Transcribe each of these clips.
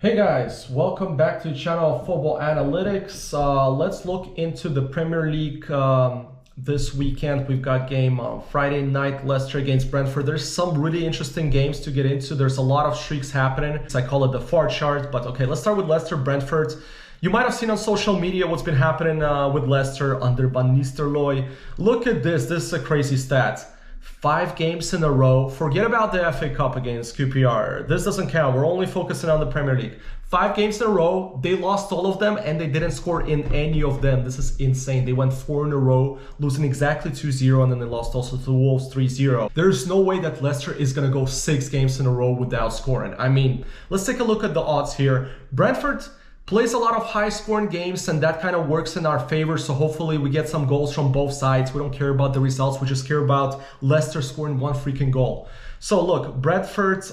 Hey guys, welcome back to the channel of Football Analytics. Let's look into the Premier League this weekend. We've got game on Friday night, Leicester against Brentford. There's some really interesting games to get into. There's a lot of streaks happening. I call it the far chart, but okay, let's start with Leicester, Brentford. You might have seen on social media what's been happening with Leicester under Van Nistelrooy. Look at this is a crazy stat. 5 games in a row. Forget about the FA Cup against QPR. This doesn't count. We're only focusing on the Premier League. 5 games in a row. They lost all of them and they didn't score in any of them. This is insane. They went 4 in a row, losing exactly 2-0, and then they lost also to the Wolves 3-0. There's no way that Leicester is going to go 6 games in a row without scoring. I mean, let's take a look at the odds here. Brentford plays a lot of high-scoring games, and that kind of works in our favor. So hopefully we get some goals from both sides. We don't care about the results. We just care about Leicester scoring 1 freaking goal. So look, Brentford,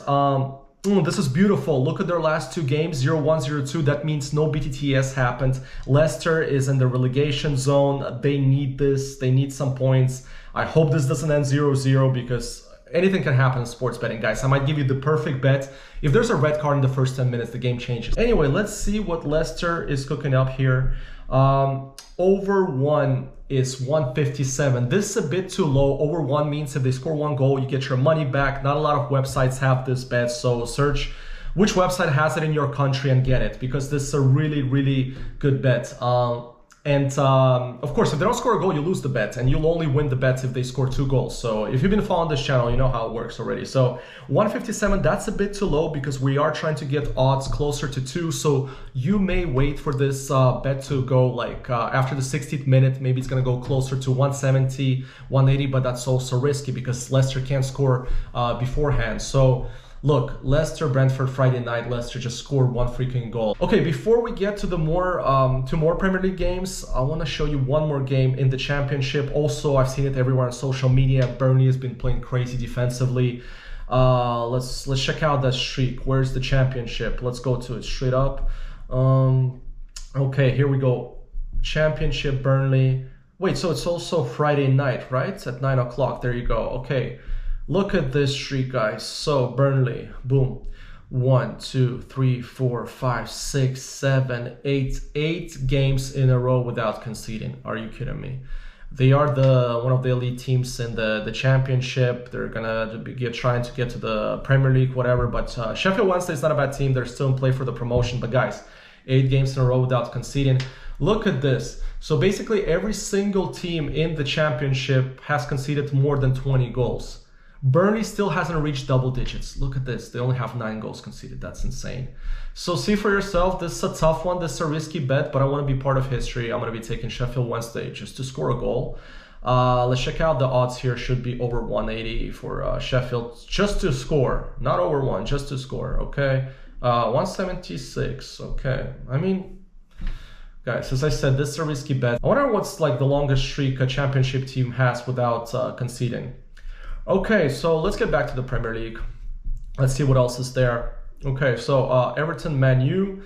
this is beautiful. Look at their last 2 games, 0-1, 0-2. That means no BTTS happened. Leicester is in the relegation zone. They need this. They need some points. I hope this doesn't end 0-0 because anything can happen in sports betting, guys. I might give you the perfect bet. If there's a red card in the first 10 minutes, the game changes. Anyway, let's see what Leicester is cooking up here. Over 1 is 157. This is a bit too low. Over 1 means if they score 1 goal, you get your money back. Not a lot of websites have this bet, so search which website has it in your country and get it, because this is a really, really good bet. Of course, if they don't score a goal, you lose the bet, and you'll only win the bet if they score 2 goals. So if you've been following this channel, you know how it works already. So 157, that's a bit too low because we are trying to get odds closer to 2. So you may wait for this bet to go like after the 60th minute. Maybe it's going to go closer to 170, 180, but that's also risky because Leicester can't score beforehand. So look, Leicester, Brentford, Friday night. Leicester just scored 1 freaking goal. Okay, before we get to the more Premier League games, I want to show you one more game in the Championship. Also, I've seen it everywhere on social media. Burnley has been playing crazy defensively. Let's check out that streak. Where's the Championship? Let's go to it straight up. Okay, here we go. Championship, Burnley. Wait, so it's also Friday night, right? At 9 o'clock. There you go. Okay. Look at this streak, guys. So Burnley, boom, 1, 2, 3, 4, 5, 6, 7, 8 games in a row without conceding. Are you kidding me? They are one of the elite teams in the Championship. They're gonna be trying to get to the Premier League, whatever. But Sheffield Wednesday is not a bad team. They're still in play for the promotion. But guys, 8 games in a row without conceding. Look at this. So basically, every single team in the Championship has conceded more than 20 goals. Burnley still hasn't reached double digits. Look at this. They only have 9 goals conceded. That's insane. So see for yourself. This is a tough one. This is a risky bet, but I want to be part of history. I'm going to be taking Sheffield Wednesday just to score a goal. Let's check out the odds here. Should be over 180 for Sheffield just to score. Not over 1, just to score. Okay. 176. Okay. I mean, guys, as I said, this is a risky bet. I wonder what's like the longest streak a Championship team has without conceding. Okay, so let's get back to the Premier League. Let's see what else is there. Okay, so Everton, Man U.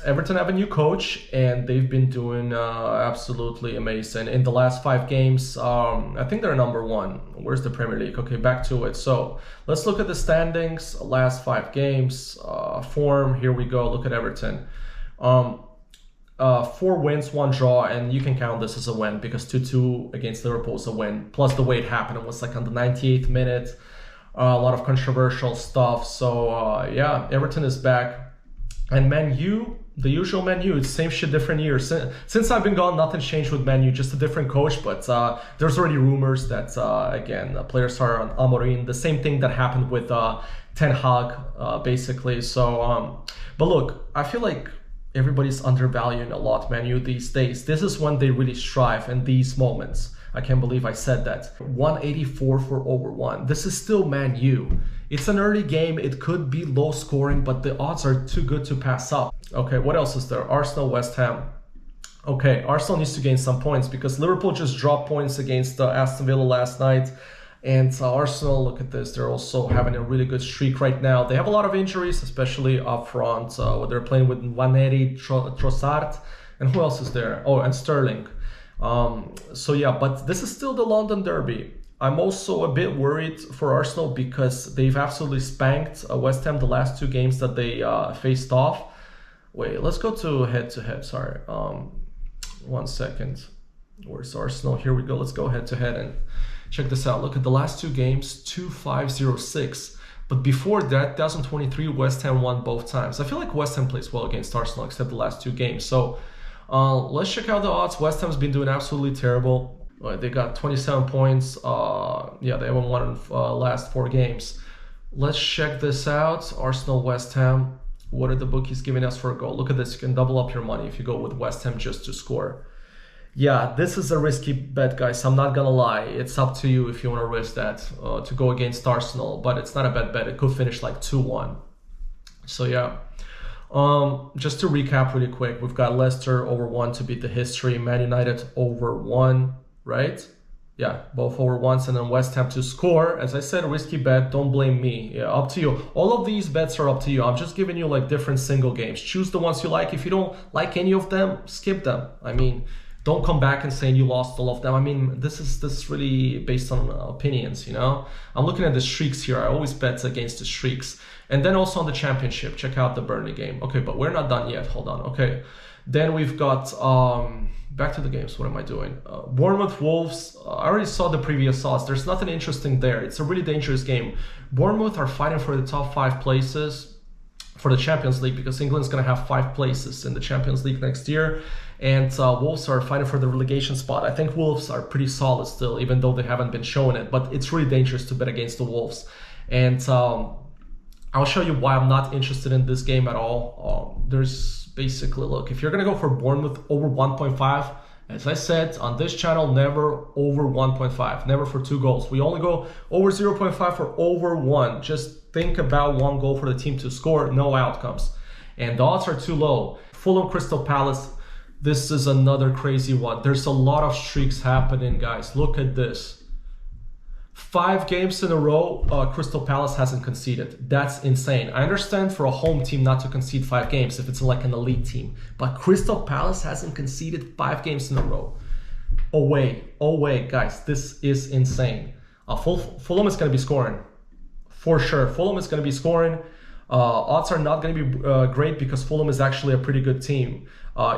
Everton have a new coach, and they've been doing absolutely amazing. In the last 5 games, I think they're number 1. Where's the Premier League? Okay, back to it. So let's look at the standings. Last 5 games, form. Here we go. Look at Everton. 4 wins, 1 draw, and you can count this as a win because 2-2 against Liverpool is a win. Plus the way it happened, it was like on the 98th minute. A lot of controversial stuff. So yeah, Everton is back. And Man U, the usual Man U, it's same shit, different year. Since I've been gone, nothing's changed with Man U, just a different coach. But there's already rumors that, again, players are on Amorim. The same thing that happened with Ten Hag, basically. So, but look, I feel like everybody's undervaluing a lot Man U these days. This is when they really strive in these moments. I can't believe I said that. 184 for over 1. This is still Man U. It's an early game. It could be low scoring, but the odds are too good to pass up. Okay, what else is there? Arsenal, West Ham. Okay, Arsenal needs to gain some points because Liverpool just dropped points against Aston Villa last night. And Arsenal, look at this, they're also having a really good streak right now. They have a lot of injuries, especially up front. They're playing with Vaneri, Trossard, and who else is there? Oh, and Sterling. So yeah, but this is still the London Derby. I'm also a bit worried for Arsenal because they've absolutely spanked West Ham the last 2 games that they faced off. Wait, let's go to head-to-head, sorry. 1 second. Where's Arsenal? Here we go. Let's go head-to-head and check this out. Look at the last 2 games, 2-5-0-6. But before that, 2023, West Ham won both times. I feel like West Ham plays well against Arsenal, except the last 2 games. So let's check out the odds. West Ham's been doing absolutely terrible. They got 27 points. Yeah, they haven't won last 4 games. Let's check this out. Arsenal, West Ham. What are the bookies giving us for a goal? Look at this. You can double up your money if you go with West Ham just to score. Yeah, this is a risky bet, guys. I'm not gonna lie. It's up to you if you want to risk that to go against Arsenal, but it's not a bad bet. It could finish like 2-1. So yeah. Just to recap really quick, we've got Leicester over 1 to beat the history, Man United over 1, right? Yeah, both over 1s, and then West Ham to score. As I said, risky bet. Don't blame me. Yeah, up to you. All of these bets are up to you. I'm just giving you like different single games. Choose the ones you like. If you don't like any of them, skip them. I mean, don't come back and saying you lost all of them. I mean, this is really based on opinions, you know? I'm looking at the streaks here. I always bet against the streaks. And then also on the championship, check out the Burnley game. Okay, but we're not done yet. Hold on. Okay. Then we've got, back to the games. What am I doing? Bournemouth, Wolves. I already saw the previous odds. There's nothing interesting there. It's a really dangerous game. Bournemouth are fighting for the top 5 places for the Champions League because England's going to have 5 places in the Champions League next year. And Wolves are fighting for the relegation spot. I think Wolves are pretty solid still, even though they haven't been showing it. But it's really dangerous to bet against the Wolves. And I'll show you why I'm not interested in this game at all. There's basically, look, if you're going to go for Bournemouth over 1.5, as I said on this channel, never over 1.5, never for 2 goals. We only go over 0.5 for over 1. Just think about 1 goal for the team to score, no outcomes. And the odds are too low. Fulham, Crystal Palace. This is another crazy one. There's a lot of streaks happening, guys. Look at this. 5 games in a row, Crystal Palace hasn't conceded. That's insane. I understand for a home team not to concede 5 games if it's like an elite team. But Crystal Palace hasn't conceded 5 games in a row. Away, guys. This is insane. Fulham is going to be scoring. For sure. Fulham is going to be scoring. Odds are not going to be great because Fulham is actually a pretty good team.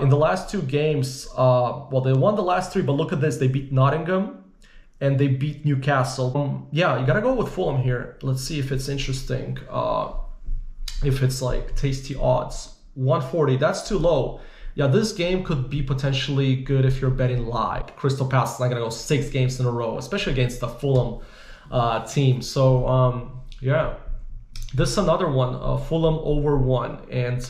In the last 2 games, well, they won the last 3, but look at this. They beat Nottingham and they beat Newcastle. Yeah, you got to go with Fulham here. Let's see if it's interesting. If it's like tasty odds. 140, that's too low. Yeah, this game could be potentially good if you're betting live. Crystal Palace is not going to go 6 games in a row, especially against the Fulham team. So, yeah. This is another one, Fulham over 1. And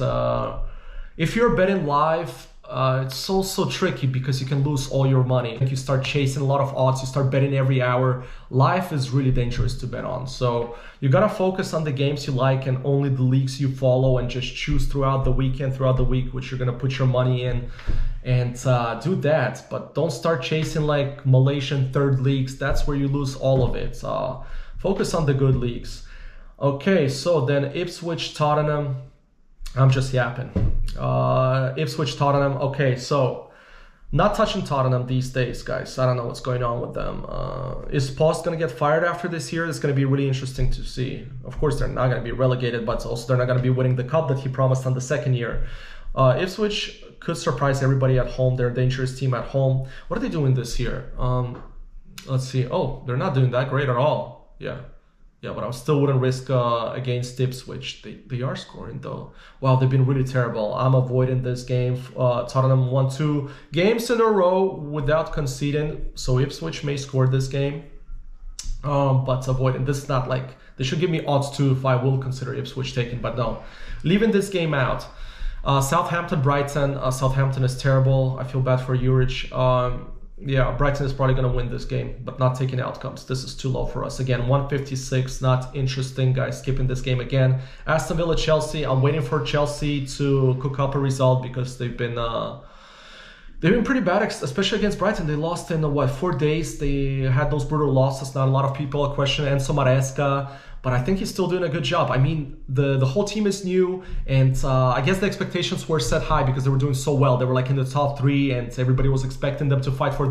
if you're betting live, it's also tricky because you can lose all your money. If you start chasing a lot of odds, you start betting every hour, life is really dangerous to bet on. So you got to focus on the games you like and only the leagues you follow and just choose throughout the weekend, throughout the week, which you're going to put your money in and do that. But don't start chasing like Malaysian 3rd leagues. That's where you lose all of it. Focus on the good leagues. Okay, so then Ipswich, Tottenham. I'm just yapping. Ipswich, Tottenham. Okay, so not touching Tottenham these days, guys. I don't know what's going on with them. Is Post going to get fired after this year? It's going to be really interesting to see. Of course, they're not going to be relegated, but also they're not going to be winning the cup that he promised on the 2nd year. Ipswich could surprise everybody at home. They're a dangerous team at home. What are they doing this year? Let's see. Oh, they're not doing that great at all. Yeah, but I still wouldn't risk against Ipswich. They are scoring though. Wow, they've been really terrible. I'm avoiding this game. Tottenham won 2 games in a row without conceding. So Ipswich may score this game. But avoiding. This is not like, they should give me odds too if I will consider Ipswich taken, but no. Leaving this game out. Southampton, Brighton. Southampton is terrible. I feel bad for Juric. Yeah, Brighton is probably going to win this game, but not taking outcomes. This is too low for us. Again, 156, not interesting, guys. Skipping this game again. Aston Villa, Chelsea. I'm waiting for Chelsea to cook up a result because they've been pretty bad, especially against Brighton. They lost in, 4 days. They had those brutal losses. Not a lot of people question Enzo Maresca, but I think he's still doing a good job. I mean, the whole team is new, and I guess the expectations were set high because they were doing so well. They were like in the top 3, and everybody was expecting them to fight for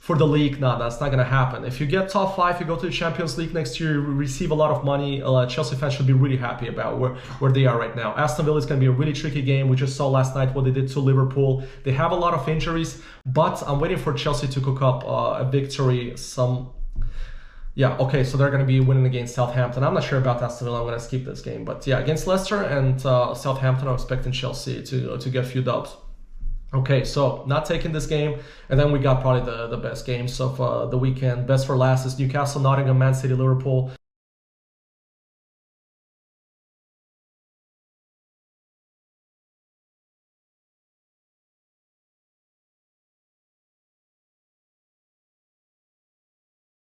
for the league, no, that's not going to happen. If you get top 5, you go to the Champions League next year, you receive a lot of money. Chelsea fans should be really happy about where they are right now. Aston Villa is going to be a really tricky game. We just saw last night what they did to Liverpool. They have a lot of injuries, but I'm waiting for Chelsea to cook up a victory. Yeah, okay, so they're going to be winning against Southampton. I'm not sure about Aston Villa. I'm going to skip this game. But yeah, against Leicester and Southampton, I'm expecting Chelsea to get a few dubs. Okay, so not taking this game. And then we got probably the best games of the weekend. Best for last is Newcastle, Nottingham, Man City, Liverpool.